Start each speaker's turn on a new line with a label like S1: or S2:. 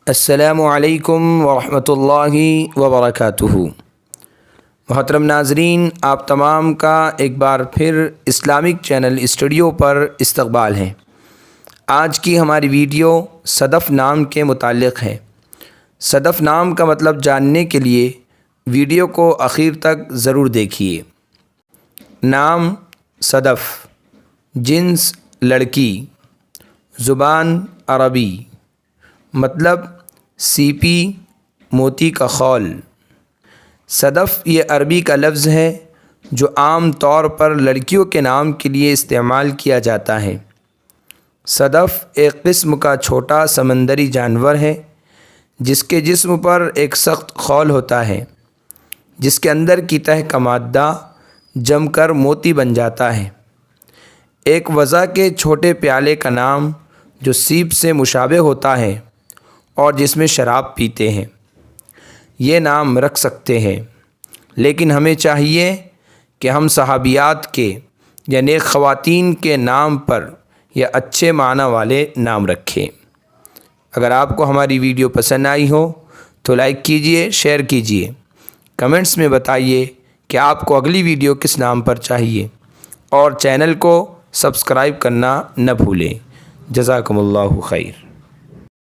S1: السلام علیکم ورحمۃ اللہ وبرکاتہ۔ محترم ناظرین، آپ تمام کا ایک بار پھر اسلامک چینل اسٹوڈیو پر استقبال ہے۔ آج کی ہماری ویڈیو صدف نام کے متعلق ہے۔ صدف نام کا مطلب جاننے کے لیے ویڈیو کو آخر تک ضرور دیکھیے۔ نام صدف، جنس لڑکی، زبان عربی، مطلب سیپی، موتی کا خول۔ صدف یہ عربی کا لفظ ہے جو عام طور پر لڑکیوں کے نام کے لیے استعمال کیا جاتا ہے۔ صدف ایک قسم کا چھوٹا سمندری جانور ہے جس کے جسم پر ایک سخت خول ہوتا ہے، جس کے اندر کی تہ کا مادہ جم کر موتی بن جاتا ہے۔ ایک وضع کے چھوٹے پیالے کا نام جو سیپ سے مشابہ ہوتا ہے اور جس میں شراب پیتے ہیں، یہ نام رکھ سکتے ہیں، لیکن ہمیں چاہیے کہ ہم صحابیات کے یا نیک خواتین کے نام پر یا اچھے معنی والے نام رکھیں۔ اگر آپ کو ہماری ویڈیو پسند آئی ہو تو لائک کیجئے، شیئر کیجئے، کمنٹس میں بتائیے کہ آپ کو اگلی ویڈیو کس نام پر چاہیے، اور چینل کو سبسکرائب کرنا نہ بھولیں۔ جزاکم اللہ خیر۔